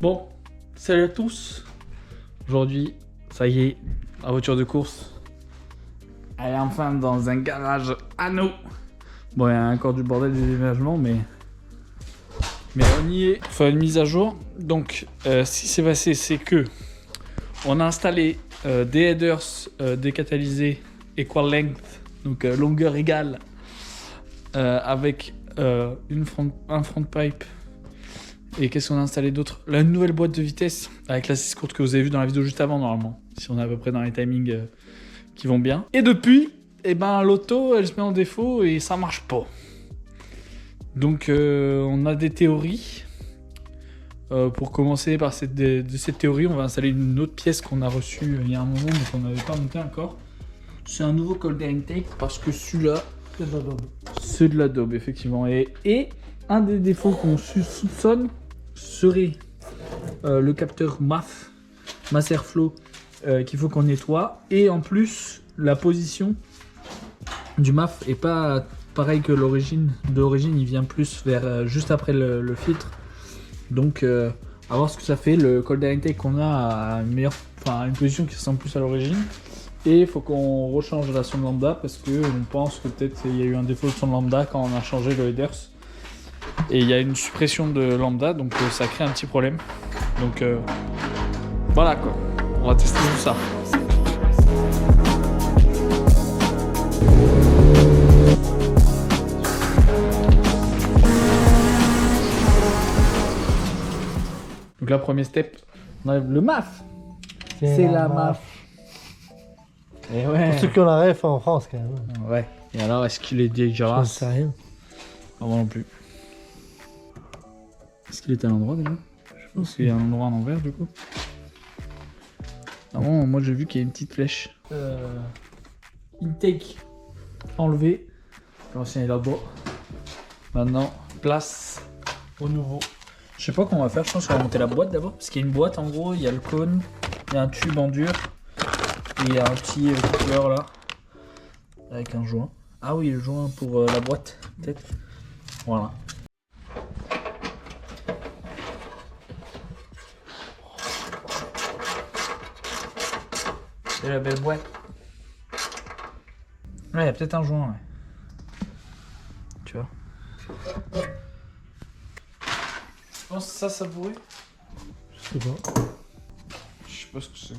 Bon, salut à tous. Aujourd'hui, ça y est, la voiture de course, elle est enfin dans un garage à nous. Bon, il y a encore du bordel du déménagement, mais on y est. Faut une mise à jour. Donc, ce qui s'est passé, c'est que on a installé des headers décatalysés equal length, donc longueur égale, avec un front pipe. Et qu'est-ce qu'on a installé d'autre? La nouvelle boîte de vitesse avec l'assise courte que vous avez vu dans la vidéo juste avant, normalement. Si on est à peu près dans les timings qui vont bien. Et depuis, eh ben, l'auto, elle se met en défaut et ça marche pas. Donc, on a des théories. Pour commencer par de cette théorie, on va installer une autre pièce qu'on a reçue il y a un moment, mais qu'on n'avait pas monté encore. C'est un nouveau cold intake parce que celui-là, c'est de la daube, effectivement. Et un des défauts qu'on soupçonne serait le capteur MAF, Mass Airflow, qu'il faut qu'on nettoie. Et en plus, la position du MAF est pas pareil que l'origine. D'origine, il vient plus vers juste après le filtre. Donc, à voir ce que ça fait. Le cold intake qu'on a une position qui ressemble plus à l'origine. Et il faut qu'on rechange la sonde lambda parce qu'on pense que peut-être il y a eu un défaut de sonde lambda quand on a changé le headers. Et il y a une suppression de lambda, donc ça crée un petit problème. Donc voilà quoi, on va tester tout ça. Donc là, premier step, on enlève le MAF. C'est la MAF. Et ouais. Pour ceux qui ont la ref en France quand même. Ouais. Et alors, est-ce qu'il est dégueulasse? Je sais rien. Ah, moi non plus. Est-ce qu'il était à l'endroit déjà? Je pense qu'il y a un endroit à l'envers du coup. Non, moi j'ai vu qu'il y a une petite flèche. Intake enlevé. L'ancien est là-bas. Maintenant, place au nouveau. Je sais pas comment on va faire, je pense qu'on va monter la boîte d'abord. Parce qu'il y a une boîte en gros, il y a le cône, il y a un tube en dur. Et il y a un petit coupleur là. Avec un joint. Ah oui, le joint pour la boîte, peut-être. Voilà. C'est la belle boîte. Ouais, il y a peut-être un joint, ouais. Tu vois. Je pense que ça pourrait. Je sais pas. Je sais pas ce que c'est.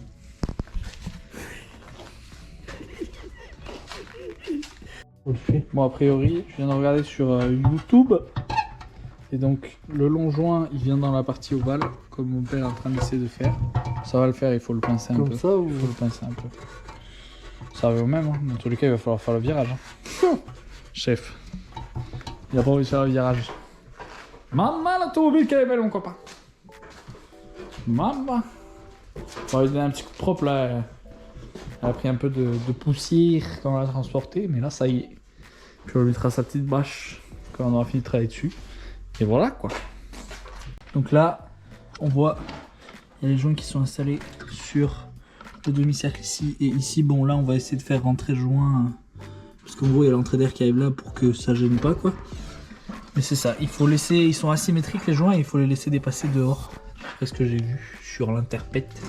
Bon, a priori, je viens de regarder sur YouTube. Et donc, le long joint, il vient dans la partie ovale, comme mon père est en train d'essayer de faire. Ça va le faire, il faut le pincer un peu. Comme ça ou... Il faut le pincer un peu. Ça va au même, hein. Dans tous les cas, il va falloir faire le virage. Hein. Chef. Il a pas envie de faire le virage. Maman, l'automobile qu'elle est belle, mon copain. Maman. On va lui donner un petit coup de propre là. Elle a pris un peu de poussière quand on l'a transporté, mais là, ça y est. Puis on lui mettra sa petite bâche quand on aura fini de travailler dessus. Et voilà quoi. Donc là, on voit, il y a les joints qui sont installés sur le demi-cercle ici. Et ici, bon là, on va essayer de faire rentrer le joint. Parce qu'en gros, il y a l'entrée d'air qui arrive là pour que ça gêne pas quoi. Mais c'est ça, il faut laisser, ils sont asymétriques les joints et il faut les laisser dépasser dehors. C'est ce que j'ai vu sur l'interpète.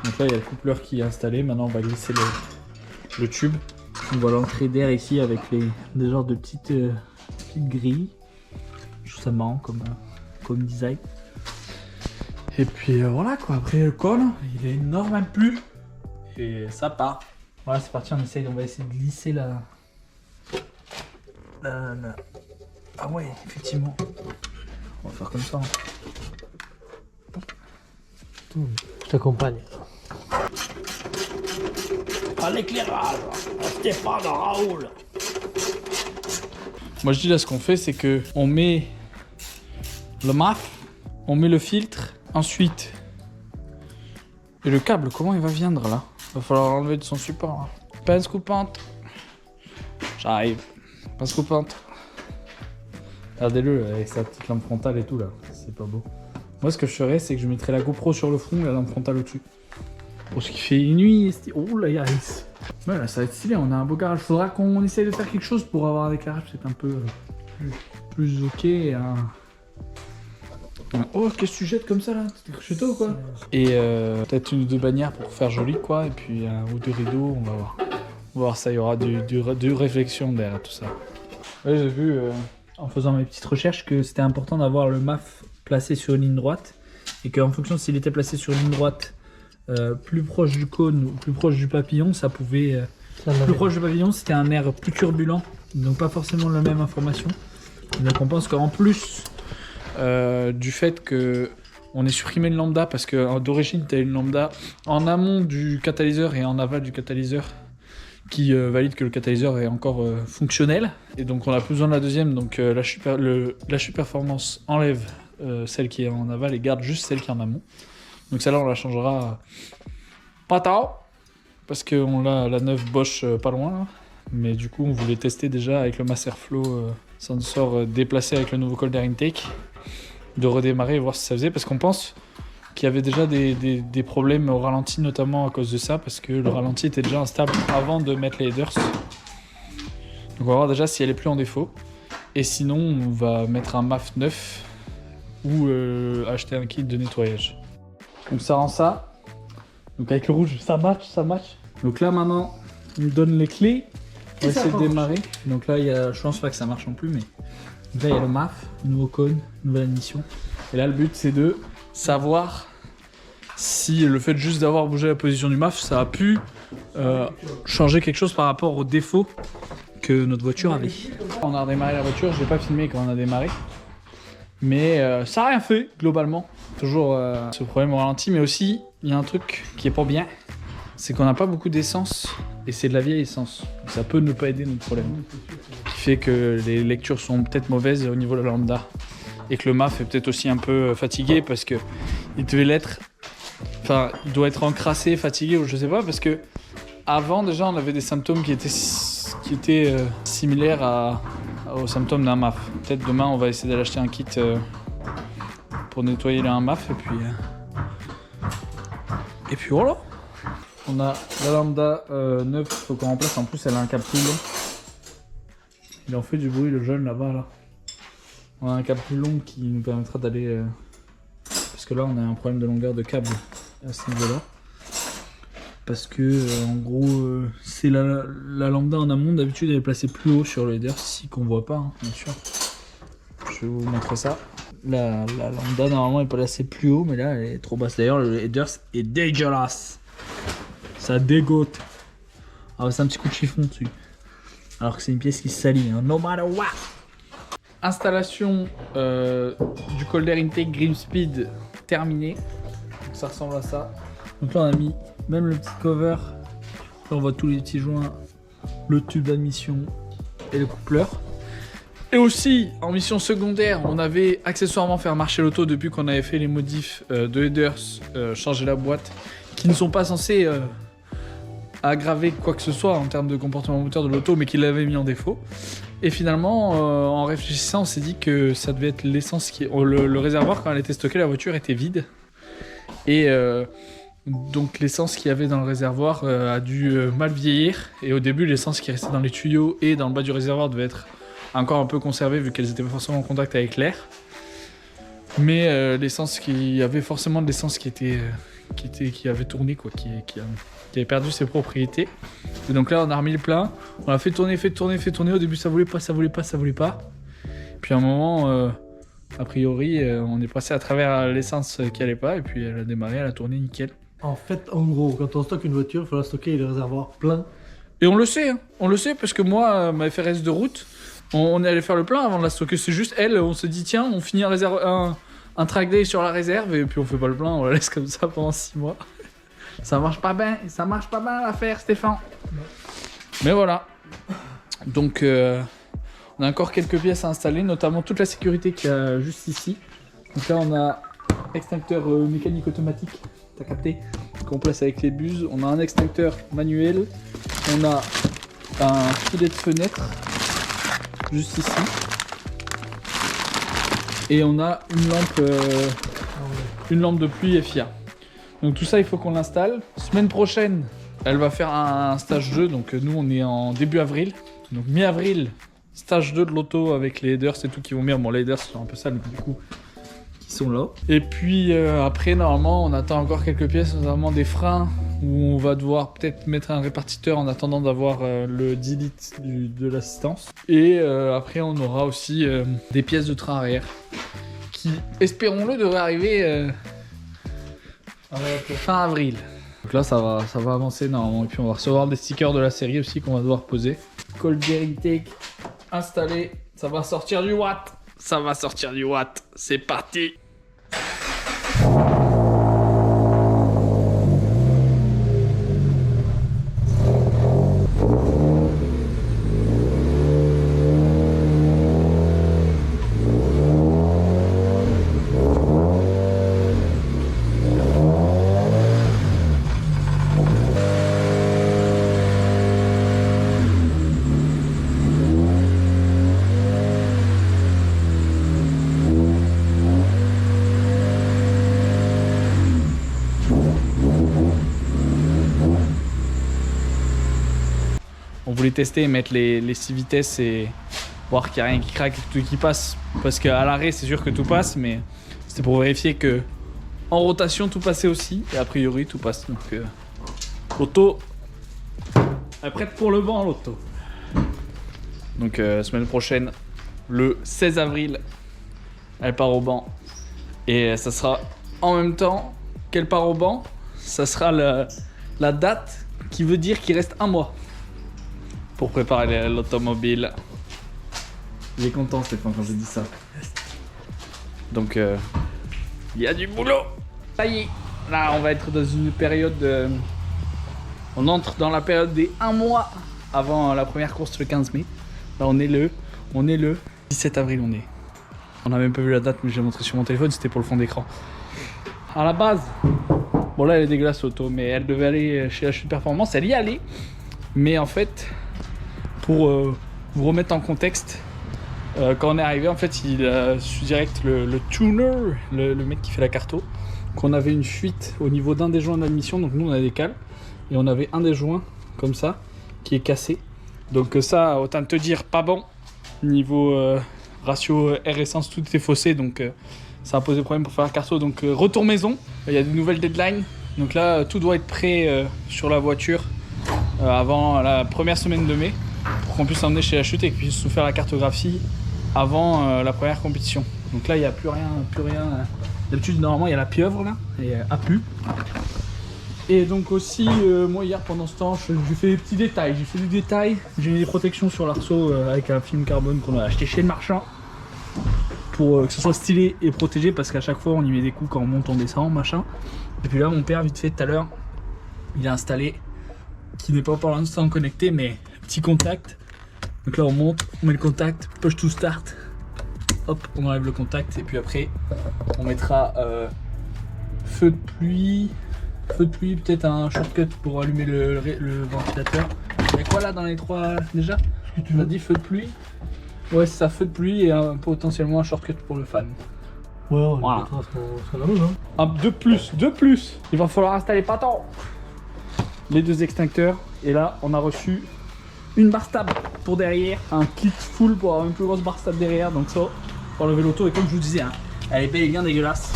Donc là, il y a le coupleur qui est installé. Maintenant, on va glisser le tube. On voit l'entrée d'air ici avec des genres de petites grilles. Je trouve ça marrant comme design. Et puis voilà quoi, après le col, il est énorme un plus. Et ça part. Voilà, c'est parti, on va essayer de glisser la... Ah ouais, effectivement. On va faire comme ça. Je t'accompagne. À l'éclairage, Stéphane Raoul. Moi je dis là ce qu'on fait c'est que on met le MAF, on met le filtre, ensuite et le câble comment il va viendre là? Va falloir l'enlever de son support. Hein. Pince coupante. J'arrive. Pince coupante. Regardez-le avec sa petite lampe frontale et tout là, c'est pas beau. Moi ce que je ferais c'est que je mettrais la GoPro sur le front et la lampe frontale au-dessus. Pour ce qui fait une nuit, oh là Yaris. Ouais là ça va être stylé, on a un beau garage. Faudra qu'on essaye de faire quelque chose pour avoir un éclairage peut-être un peu plus ok et Oh, qu'est-ce que tu jettes comme ça là? T'es chez toi ou quoi? Et peut-être une ou deux bannières pour faire joli quoi, et puis un ou deux rideaux, on va voir. On va voir ça, il y aura du réflexion derrière tout ça. Ouais, j'ai vu en faisant mes petites recherches que c'était important d'avoir le MAF placé sur une ligne droite, et qu'en fonction s'il était placé sur une ligne droite plus proche du cône ou plus proche du papillon, ça pouvait... plus proche du papillon, c'était un air plus turbulent, donc pas forcément la même information. Donc on pense qu'en plus du fait que on ait supprimé le lambda, parce que d'origine tu as une lambda en amont du catalyseur et en aval du catalyseur qui valide que le catalyseur est encore fonctionnel, et donc on a plus besoin de la deuxième, donc la performance enlève celle qui est en aval et garde juste celle qui est en amont. Donc celle-là on la changera pas tard, parce qu'on a la neuve Bosch pas loin là. Mais du coup on voulait tester déjà avec le Masterflow sensor déplacé avec le nouveau Colder Intake, de redémarrer et voir si ça faisait, parce qu'on pense qu'il y avait déjà des problèmes au ralenti, notamment à cause de ça, parce que le ralenti était déjà instable avant de mettre les headers. Donc on va voir déjà si elle est plus en défaut, et sinon on va mettre un MAF 9 ou acheter un kit de nettoyage. Donc ça rend ça, donc avec le rouge ça match. Donc là maintenant il me donne les clés, on va essayer de démarrer. Donc là il y a, je pense pas que ça marche non plus, mais donc là il y a le MAF, nouveau cône, nouvelle admission. Et là le but c'est de savoir si le fait juste d'avoir bougé la position du MAF, ça a pu changer quelque chose par rapport aux défauts que notre voiture avait. On a redémarré la voiture, je n'ai pas filmé quand on a démarré, mais ça n'a rien fait globalement. Toujours ce problème au ralenti, mais aussi il y a un truc qui est pas bien, c'est qu'on n'a pas beaucoup d'essence, et c'est de la vieille essence. Ça peut ne pas aider notre problème, qui fait que les lectures sont peut-être mauvaises au niveau de la lambda, et que le MAF est peut-être aussi un peu fatigué, parce que il devait l'être, enfin il doit être encrassé, fatigué, ou je sais pas, parce que avant déjà on avait des symptômes qui étaient similaires aux symptômes d'un MAF. Peut-être demain on va essayer d'aller acheter un kit pour nettoyer un MAF, et puis voilà. On a la lambda neuve qu'il faut qu'on remplace, en plus elle a un câble plus long. Il en fait du bruit le jaune là-bas là. On a un câble plus long qui nous permettra d'aller... parce que là on a un problème de longueur de câble à ce niveau-là. Parce que en gros c'est la lambda en amont, d'habitude elle est placée plus haut sur le header, ici qu'on voit pas hein, bien sûr. Je vais vous montrer ça. La lambda normalement elle est placée plus haut, mais là elle est trop basse. D'ailleurs le header est dégueulasse. Ça dégoûte. Ah c'est un petit coup de chiffon dessus. Alors que c'est une pièce qui se salit, hein. No matter what. Installation du Colder Intake Green Speed terminée. Donc ça ressemble à ça. Donc là on a mis même le petit cover. Là on voit tous les petits joints, le tube d'admission et le coupleur. Et aussi en mission secondaire, on avait accessoirement fait marcher l'auto depuis qu'on avait fait les modifs de headers, changer la boîte, qui ne sont pas censés aggraver quoi que ce soit en termes de comportement moteur de l'auto, mais qui l'avait mis en défaut. Et finalement, en réfléchissant, on s'est dit que ça devait être l'essence qui... Le réservoir, quand elle était stockée, la voiture était vide. Et donc l'essence qu'il y avait dans le réservoir a dû mal vieillir. Et au début, l'essence qui restait dans les tuyaux et dans le bas du réservoir devait être encore un peu conservée, vu qu'elles n'étaient pas forcément en contact avec l'air. Mais l'essence il y avait forcément de l'essence qui avait tourné, quoi, qui avait perdu ses propriétés. Et donc là on a remis le plein, on a fait tourner. Au début ça voulait pas. Puis à un moment, a priori, on est passé à travers l'essence qui allait pas, et puis elle a démarré, elle a tourné nickel. En fait, en gros, quand on stocke une voiture, il faut la stocker le réservoir plein. Et on le sait, hein. On le sait, parce que moi, ma FRS de route, on est allé faire le plein avant de la stocker. C'est juste elle, on se dit tiens, on finit un track day sur la réserve, et puis on fait pas le plein, on la laisse comme ça pendant 6 mois. Ça marche pas bien l'affaire, Stéphane. Mais voilà. Donc on a encore quelques pièces à installer, notamment toute la sécurité qu'il y a juste ici. Donc là on a extincteur mécanique automatique, t'as capté, qu'on place avec les buses. On a un extincteur manuel. On a un filet de fenêtre juste ici. Et on a une lampe de pluie FIA. Donc tout ça il faut qu'on l'installe. Semaine prochaine elle va faire un stage 2, donc nous on est en début avril. Donc mi-avril, stage 2 de l'auto avec les headers et tout qui vont bien. Bon les headers sont un peu sales, mais du coup qui qui sont là. Et puis après, normalement, on attend encore quelques pièces, notamment des freins, où on va devoir peut-être mettre un répartiteur en attendant d'avoir le 10 litres de l'assistance. Et après, on aura aussi des pièces de train arrière qui, espérons-le, devraient arriver fin avril. Donc là, ça va avancer normalement. Et puis on va recevoir des stickers de la série aussi qu'on va devoir poser. Cold bearing take installé. Ça va sortir du watt. Ça va sortir du watt. C'est parti. On voulait tester et mettre les 6 vitesses et voir qu'il n'y a rien qui craque et tout qui passe. Parce qu'à l'arrêt, c'est sûr que tout passe, mais c'était pour vérifier que en rotation, tout passait aussi. Et a priori, tout passe. Donc, l'auto est prête pour le banc, l'auto. Donc, semaine prochaine, le 16 avril, elle part au banc. Et ça sera en même temps qu'elle part au banc, ça sera la date qui veut dire qu'il reste un mois pour préparer l'automobile. Il est content Stéphane quand j'ai dit ça. Donc il y a du boulot. Ça y est, là on va être dans une période on entre dans la période des 1 mois avant la première course le 15 mai. Là on est le 17 avril on n'a même pas vu la date mais j'ai montré sur mon téléphone, c'était pour le fond d'écran. À la base, bon là elle est dégueulasse l'auto mais elle devait aller chez la chute performance, elle y allait. Mais en fait, pour vous remettre en contexte, quand on est arrivé, en fait, il a su direct le tuner, le mec qui fait la carto, qu'on avait une fuite au niveau d'un des joints d'admission. Donc nous, on a des cales et on avait un des joints comme ça qui est cassé. Donc ça, autant te dire, pas bon. Niveau ratio air essence, tout était faussé, donc ça a posé problème pour faire la carto. Donc retour maison. Il y a des nouvelles deadlines. Donc là, tout doit être prêt sur la voiture avant la première semaine de mai, pour qu'on puisse l'emmener chez la chute et qu'il puisse nous faire la cartographie avant la première compétition. Donc là il n'y a plus rien. D'habitude normalement il y a la pieuvre là, et a pu. Et donc aussi moi hier pendant ce temps j'ai fait des petits détails, j'ai mis des protections sur l'arceau avec un film carbone qu'on a acheté chez le marchand pour que ce soit stylé et protégé, parce qu'à chaque fois on y met des coups quand on monte, on descend, machin. Et puis là mon père vite fait tout à l'heure il a installé, qui n'est pas pour l'instant connecté, mais petit contact. Donc là on monte, on met le contact, push to start, hop on enlève le contact et puis après on mettra feu de pluie, peut-être un shortcut pour allumer le ventilateur. Il y a quoi là dans les trois déjà? Ce que tu m'as dit, feu de pluie? Ouais c'est ça, feu de pluie et potentiellement un shortcut pour le fan. Ouais, on Voilà. mettra ce qu'on a besoin. De plus, il va falloir installer pas tant les 2 extincteurs. Et là on a reçu une barre stable pour derrière, un kit full pour avoir une plus grosse barre stable derrière. Donc ça pour lever l'auto, et comme je vous disais hein, elle est bel et bien dégueulasse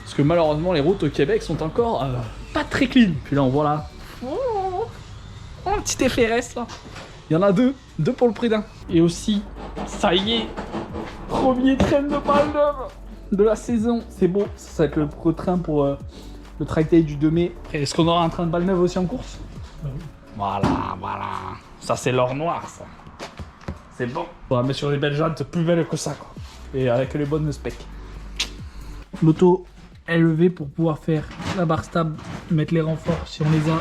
parce que malheureusement les routes au Québec sont encore pas très clean. Puis là on voit là un petit effet reste là. Il y en a deux pour le prix d'un. Et aussi ça y est, premier train de balle neuve de la saison. C'est beau, ça va être le train pour le track day du 2 mai. Est-ce qu'on aura un train de balle neuve aussi en course? Voilà. Ça c'est l'or noir ça. C'est bon. On va mettre sur des belles jantes plus belles que ça quoi. Et avec les bonnes specs. L'auto est levée pour pouvoir faire la barre stable, mettre les renforts si on les a,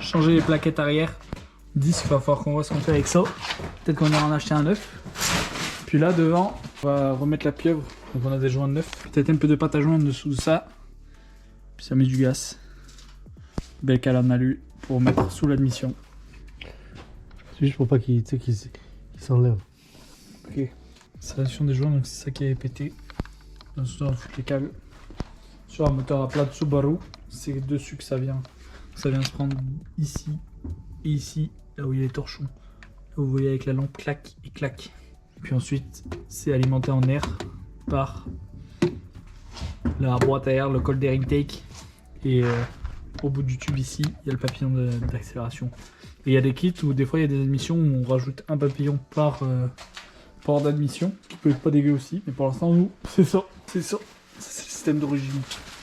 changer les plaquettes arrière. 10, il va falloir qu'on voit ce qu'on fait avec ça. Peut-être qu'on ira en acheter un neuf. Puis là devant, on va remettre la pieuvre. Donc on a des joints neufs. Peut-être un peu de pâte à joindre en dessous de ça. Puis ça met du gaz. Belle cale en alu pour mettre sous l'admission. C'est juste pour pas qu'il s'enlève. Ok. Installation des joints, donc c'est ça qui avait pété. Ensuite on va foutre les câbles sur un moteur à plat de Subaru. C'est dessus que ça vient. Ça vient se prendre ici et ici, là où il y a les torchons. Là, vous voyez avec la lampe, clac et clac. Puis ensuite, c'est alimenté en air par la boîte à air, le cold air intake. Et au bout du tube ici, il y a le papillon d'accélération. Et il y a des kits où des fois il y a des admissions où on rajoute un papillon par port d'admission, qui peut être pas dégueu aussi. Mais pour l'instant, nous, c'est ça. C'est ça. C'est le système d'origine.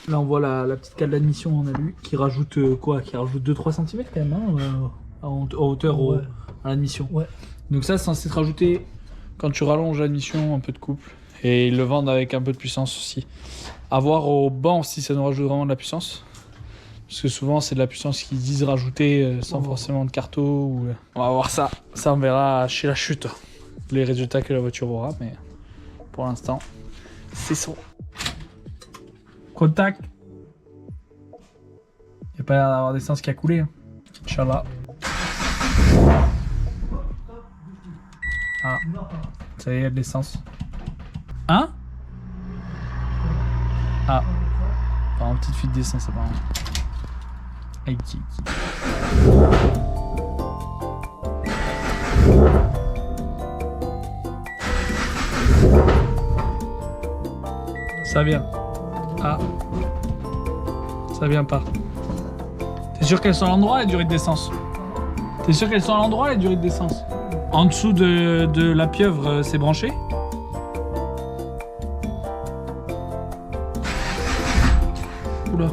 Là, on voit la petite cale d'admission en alu qui rajoute quoi? Qui rajoute 2-3 cm quand même, hein, en hauteur Ouais. à l'admission. Ouais. Donc ça, c'est censé te rajouter, quand tu rallonges l'admission, un peu de couple. Et ils le vendent avec un peu de puissance aussi. À voir au banc si ça nous rajoute vraiment de la puissance. Parce que souvent, c'est de la puissance qu'ils disent rajouter sans forcément de carto. Ou... On va voir ça. Ça, on verra chez la chute les résultats que la voiture aura. Mais pour l'instant, c'est ça. Contact. Il n'y a pas l'air d'avoir d'essence qui a coulé. Hein. Inch'Allah. Ah, ça y est, il y a de l'essence. Hein? Ah. Par une petite fuite d'essence apparemment. Aïe, aïe, ça vient. Ah. Ça vient pas. T'es sûr qu'elles sont à l'endroit les durées d'essence? T'es sûr qu'elles sont à l'endroit les durées d'essence? En dessous de la pieuvre, c'est branché? Oula.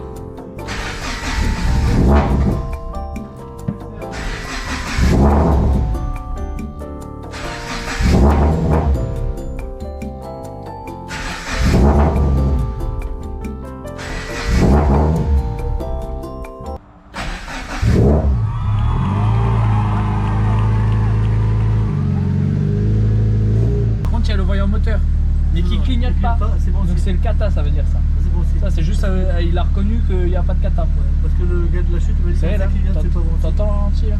Par contre, il y a le voyant moteur, mais qui clignote pas. C'est bon Donc aussi. c'est le kata, ça veut dire ça. C'est bon aussi. Ça, c'est juste, il a reconnu qu'il n'y a pas de kata. Parce que le gars de la chute m'a dit C'est que là, ça clignote, c'est pas bon aussi. t'entends le ralenti là?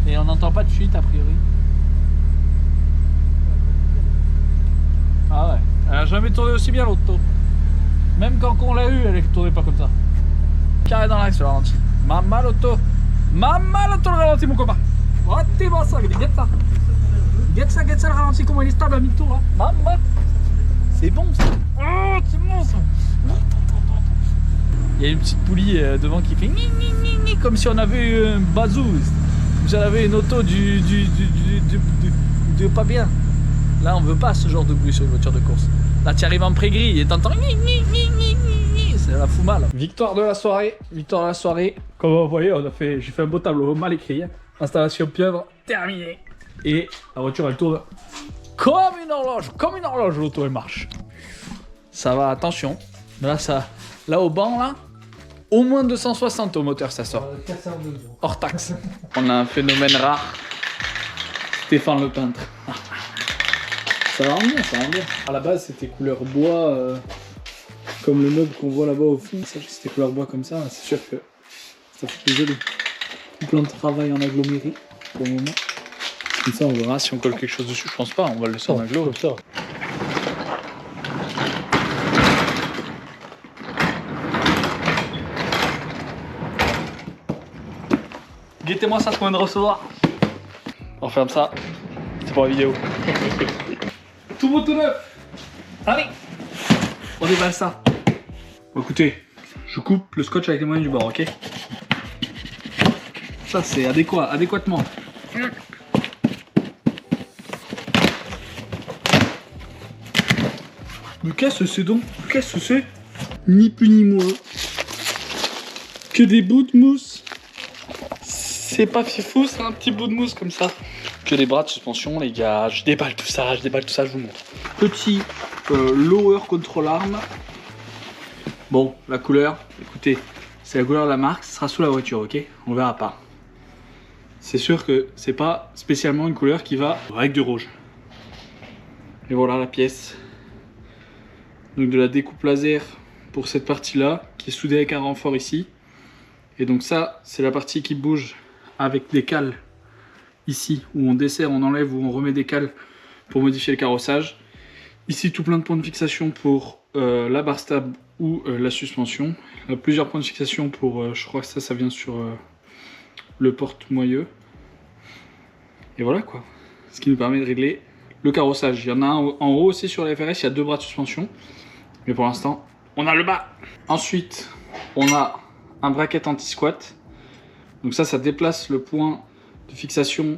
Et on n'entend pas de fuite a priori. Ah ouais, elle a jamais tourné aussi bien l'auto. Même quand on l'a eu, elle ne tournait pas comme ça. Carré dans l'axe le ralenti. Mamma l'auto le ralenti mon copain. Oh t'es bon ça, get ça. Get ça le ralenti, comment il est stable à mi-tour là. Mamma. C'est bon ça. Oh c'est bon ça. Il y a une petite poulie devant qui fait ni ni ni ni comme si on avait eu un bazou. Comme si on avait une auto de pas bien. Là on veut pas ce genre de bruit sur une voiture de course. Là tu arrives en pré-grille et t'entends ni ni ni ni ni. Ça la fout mal. Victoire de la soirée. Victoire de la soirée. Comme vous voyez, j'ai fait un beau tableau mal écrit. Hein. Installation pieuvre terminée. Et la voiture elle tourne comme une horloge l'auto elle marche. Ça va, attention. Là là au banc là, au moins 260 au moteur ça sort. Hors taxe. On a un phénomène rare. Stéphane le peintre. Ça rend bien, ça rend bien. À la base c'était couleur bois, comme le meuble qu'on voit là-bas au fond. C'était couleur bois comme ça, c'est sûr que ça fait plus joli. Tout plein de travail en aggloméré pour le moment. Comme ça on verra si on colle quelque chose dessus, je pense pas, on va le laisser en agglo. Comme ça. Guettez-moi ça, ce qu'on vient de recevoir. On ferme ça, c'est pour la vidéo. Tout beau, tout neuf. Allez, on déballe ça. Bon, écoutez, je coupe le scotch avec les moyens du bord, ok? Ça c'est adéquatement. Mais qu'est-ce que c'est donc? Qu'est-ce que c'est? Ni plus ni moins que des bouts de mousse. C'est pas fifou, c'est un petit bout de mousse comme ça. Que des bras de suspension, les gars. Je déballe tout ça, je vous montre. Petit lower control arm. Bon, la couleur, écoutez, c'est la couleur de la marque, ce sera sous la voiture, ok? On verra pas. C'est sûr que c'est pas spécialement une couleur qui va avec du rouge. Et voilà la pièce. Donc de la découpe laser pour cette partie-là, qui est soudée avec un renfort ici. Et donc ça, c'est la partie qui bouge avec des cales ici, où on desserre, on enlève, où on remet des cales pour modifier le carrossage. Ici, tout plein de points de fixation pour la barre stable ou la suspension. Il y a plusieurs points de fixation pour, je crois que ça vient sur le porte-moyeu. Et voilà quoi, ce qui nous permet de régler le carrossage. Il y en a un en haut aussi sur la FRS, il y a deux bras de suspension. Mais pour l'instant, on a le bas. Ensuite, on a un bracket anti-squat. Donc ça déplace le point de fixation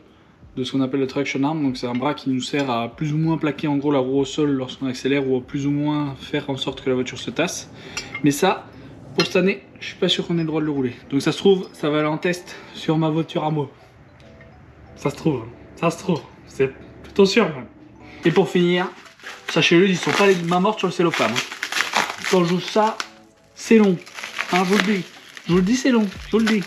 de ce qu'on appelle le traction arm. Donc c'est un bras qui nous sert à plus ou moins plaquer en gros la roue au sol lorsqu'on accélère ou à plus ou moins faire en sorte que la voiture se tasse. Mais ça, pour cette année, je suis pas sûr qu'on ait le droit de le rouler. Donc ça se trouve, ça va aller en test sur ma voiture à moi. Ça se trouve, c'est plutôt sûr même. Et pour finir, sachez-le, ils sont pas les mains mortes sur le cellophane. Quand je joue ça, c'est long. Hein, je vous le dis. Je vous le dis, c'est long. Je vous le dis.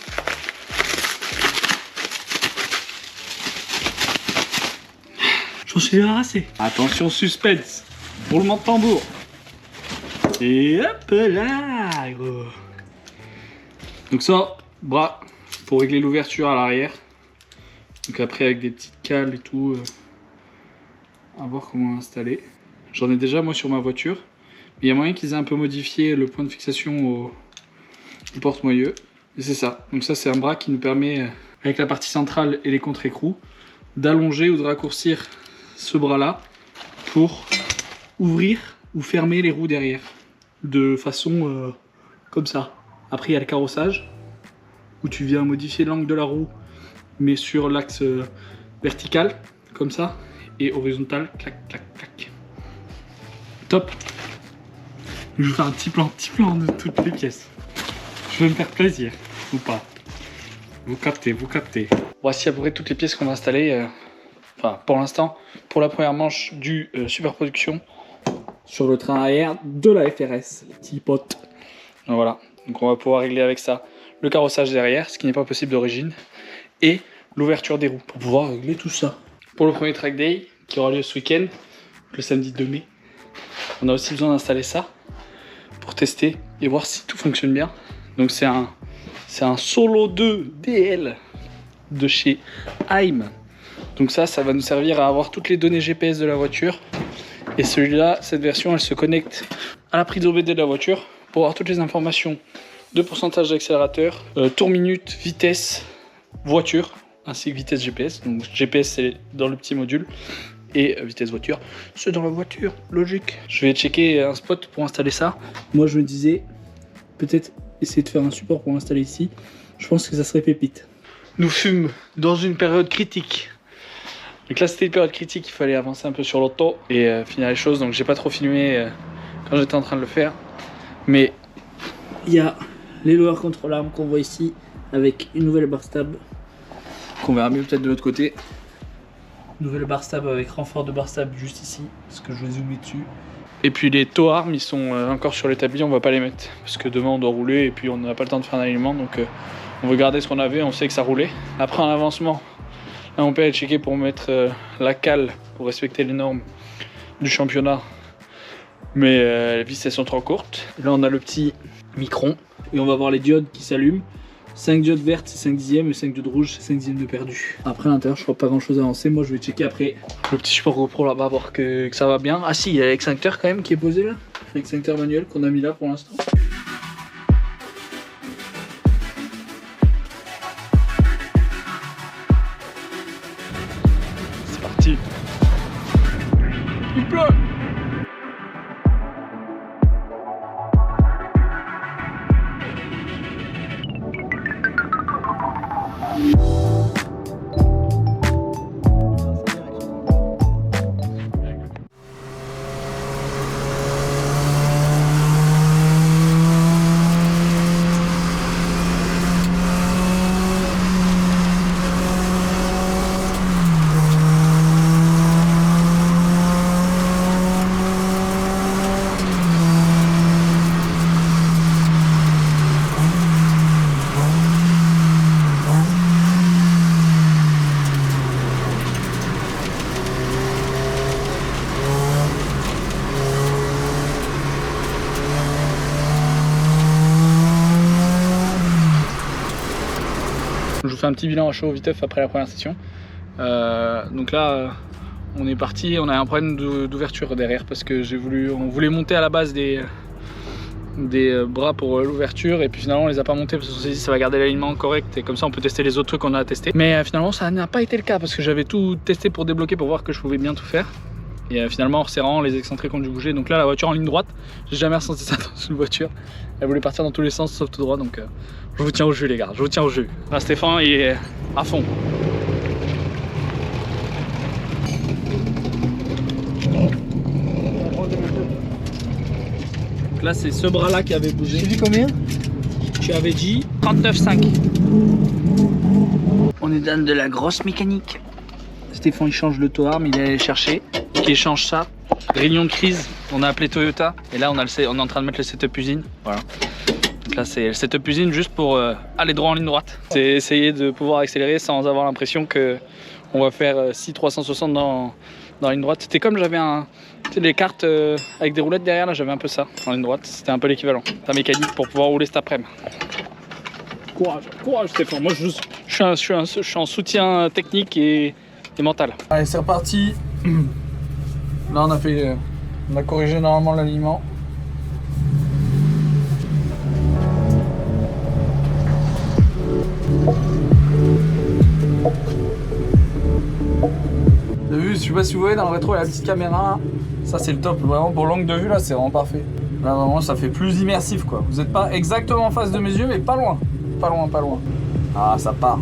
J'en suis débarrassé. Attention, suspense. Roulement de tambour. Et hop là, gros. Donc ça, bras pour régler l'ouverture à l'arrière. Donc après avec des petites cales et tout. À voir comment installer. J'en ai déjà moi sur ma voiture. Mais il y a moyen qu'ils aient un peu modifié le point de fixation au porte-moyeu. Et c'est ça. Donc ça c'est un bras qui nous permet, avec la partie centrale et les contre-écrous, d'allonger ou de raccourcir ce bras-là pour ouvrir ou fermer les roues derrière. De façon comme ça. Après il y a le carrossage, où tu viens modifier l'angle de la roue, mais sur l'axe vertical, comme ça, et horizontal, clac, clac, clac. Top. Je vais faire un petit plan de toutes les pièces. Je vais me faire plaisir, ou pas. Vous captez. Voici à peu près toutes les pièces qu'on va installer, enfin pour l'instant, pour la première manche du Superproduction sur le train arrière de la FRS, les petits potes. Donc voilà, donc on va pouvoir régler avec ça le carrossage derrière, ce qui n'est pas possible d'origine, et l'ouverture des roues, pour pouvoir régler tout ça. Pour le premier track day, qui aura lieu ce week-end, le samedi 2 mai, on a aussi besoin d'installer ça, pour tester et voir si tout fonctionne bien. Donc c'est un Solo 2 DL de chez Heim. Donc ça va nous servir à avoir toutes les données GPS de la voiture. Et celui-là, cette version, elle se connecte à la prise OBD de la voiture pour avoir toutes les informations de pourcentage d'accélérateur, tour minute, vitesse, voiture, ainsi que vitesse GPS. Donc GPS c'est dans le petit module et vitesse voiture, c'est dans la voiture, logique. Je vais checker un spot pour installer ça. Moi je me disais, peut-être essayer de faire un support pour l'installer ici. Je pense que ça serait pépite. Nous fûmes dans une période critique. Donc là c'était une période critique, il fallait avancer un peu sur l'auto et finir les choses. Donc j'ai pas trop filmé quand j'étais en train de le faire. Mais il y a les lower control arm qu'on voit ici avec une nouvelle bar stab qu'on verra mieux peut-être de l'autre côté. Nouvelle bar stab avec renfort de bar stab juste ici, parce que je vais zoomer dessus. Et puis les tow arms ils sont encore sur l'établi, on va pas les mettre parce que demain on doit rouler et puis on n'a pas le temps de faire un alignement, donc on veut garder ce qu'on avait, on sait que ça roulait. Après un avancement, là on peut aller checker pour mettre la cale pour respecter les normes du championnat, mais les vis elles sont trop courtes. Et là on a le petit micron et on va voir les diodes qui s'allument. 5 diodes vertes c'est 5 dixièmes et 5 diodes rouges c'est 5 dixièmes de perdu. Après à l'intérieur je crois pas grand chose à avancer. Moi je vais checker après le petit support GoPro là-bas, voir que ça va bien. Ah si, il y a l'extincteur quand même qui est posé là, l'extincteur manuel qu'on a mis là pour l'instant. C'est parti. Il pleut. Je vous fais un petit bilan à chaud viteuf après la première session. Donc là, on est parti, on a un problème d'ouverture derrière parce que on voulait monter à la base des bras pour l'ouverture et puis finalement on les a pas montés parce qu'on s'est dit ça va garder l'alignement correct et comme ça on peut tester les autres trucs qu'on a testés. Mais finalement ça n'a pas été le cas parce que j'avais tout testé pour débloquer pour voir que je pouvais bien tout faire. Et finalement, c'est vraiment les excentrés qui ont dû bouger. Donc là, la voiture en ligne droite, j'ai jamais ressenti ça dans une voiture. Elle voulait partir dans tous les sens sauf tout droit. Donc je vous tiens au jus, les gars. Je vous tiens au jus. Là, Stéphane, il est à fond. Donc là, c'est ce bras-là qui avait bougé. J'ai vu combien? Tu avais dit 39,5. On est dans de la grosse mécanique. Stéphane, il change le tow-arm, il est allé chercher. Qui change ça. Réunion de crise, on a appelé Toyota. Et là, on est en train de mettre le setup usine. Voilà. Donc là, c'est le setup usine juste pour aller droit en ligne droite. C'est essayer de pouvoir accélérer sans avoir l'impression qu'on va faire 6-360 dans la ligne droite. C'était comme j'avais les cartes avec des roulettes derrière, là j'avais un peu ça en ligne droite. C'était un peu l'équivalent. Ta mécanique pour pouvoir rouler cet après-midi. Courage, courage Stéphane. Moi je suis en soutien technique et mental. Allez, c'est reparti. Là on a corrigé normalement l'alignement. Vous avez vu, je sais pas si vous voyez dans le rétro, il y a la petite caméra. Ça c'est le top, vraiment pour l'angle de vue là, c'est vraiment parfait. Là vraiment ça fait plus immersif quoi. Vous n'êtes pas exactement en face de mes yeux, mais pas loin. Pas loin, pas loin. Ah, ça part.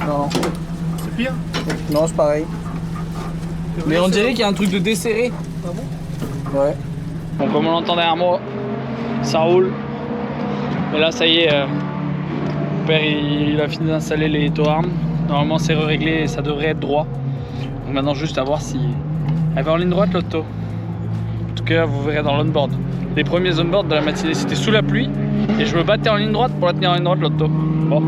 Non. C'est pire? Non, c'est pareil. Mais on dirait qu'il y a un truc de desserré. Ah bon? Ouais. Bon, comme on l'entend derrière moi, ça roule. Et là, ça y est, mon père il a fini d'installer les tow-arms. Normalement, c'est réglé et ça devrait être droit. Donc maintenant, juste à voir si elle va en ligne droite l'auto. En tout cas, vous verrez dans l'onboard. Les premiers onboard de la matinée, c'était sous la pluie. Et je me battais en ligne droite pour la tenir en ligne droite l'auto. Bon.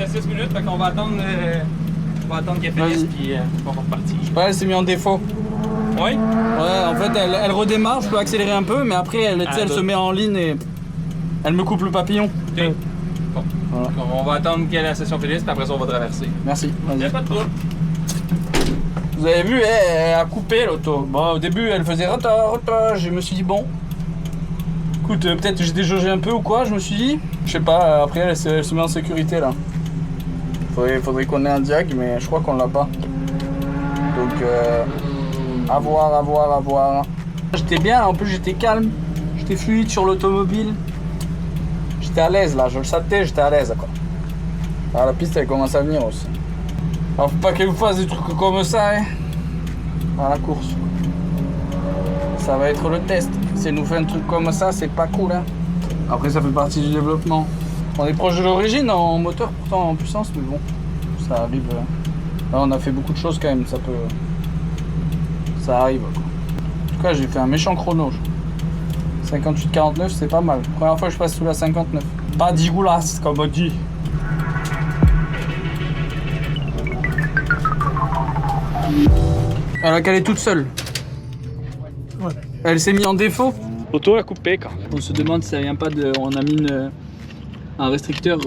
restait 6 minutes, fait qu'on va attendre, qu'elle finisse, puis on va repartir. Ouais, elle s'est mise en défaut. Oui? Ouais, en fait, elle redémarre, je peux accélérer un peu, mais après, elle, tu sais, elle se met en ligne et elle me coupe le papillon. Ok. Bon. Voilà. Donc, on va attendre que la session finisse, puis après ça, on va traverser. Merci, Y'a vas-y. pas de trouble. Vous avez vu, elle a coupé l'auto. Bon, au début, elle faisait rata. Je me suis dit, bon. Écoute, peut-être que j'ai déjaugé un peu ou quoi, je me suis dit. Je sais pas, après, elle se met en sécurité là. Faudrait qu'on ait un diag, mais je crois qu'on l'a pas. Donc, à voir. J'étais bien, en plus, j'étais calme. J'étais fluide sur l'automobile. J'étais à l'aise là, je le sentais, j'étais à l'aise quoi. Alors, la piste, elle commence à venir aussi. Alors faut pas qu'elle vous fasse des trucs comme ça hein, à la course. Ça va être le test. Si elle nous fait un truc comme ça, c'est pas cool hein. Après ça fait partie du développement. On est proche de l'origine en moteur pourtant en puissance, mais bon, ça arrive. Là on a fait beaucoup de choses quand même, ça arrive quoi. En tout cas j'ai fait un méchant chrono. 58-49 c'est pas mal. Première fois que je passe sous la 59. Pas d'igoulas comme on dit. Elle a calé toute seule. Ouais. Elle s'est mise en défaut. L'auto a coupé quand. On se demande si ça vient pas de. On a mis un restricteur,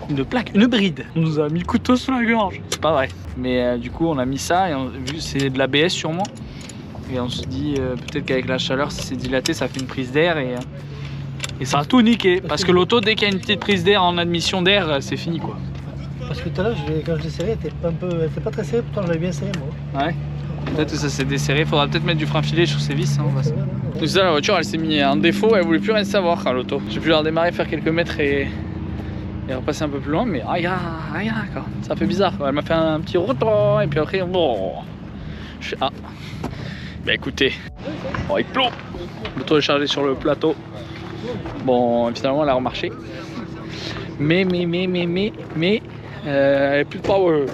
Une plaque, une bride. On nous a mis le couteau sous la gorge. C'est pas vrai. Mais du coup, on a mis ça et vu que c'est de l'ABS sûrement. Et on se dit peut-être qu'avec la chaleur, si c'est dilaté, ça fait une prise d'air et ça a tout niqué. Parce que l'auto, dès qu'il y a une petite prise d'air en admission d'air, c'est fini quoi. Parce que tout à l'heure, quand je l'ai serré, elle était pas très serrée, pourtant je l'avais bien serré moi. Ouais. Peut-être que ça s'est desserré. Faudra peut-être mettre du frein filé sur ses vis. Hein, donc ça, la voiture, elle s'est mise en défaut. Elle voulait plus rien savoir à l'auto. J'ai pu la redémarrer, faire quelques mètres et repasser un peu plus loin. Mais rien quoi. Ça fait bizarre. Quoi. Elle m'a fait un petit retour et puis après, bon. Je fais bah écoutez, bon, il pleut. L'auto est chargée sur le plateau. Bon, finalement, elle a remarché. Mais, elle est plus de power.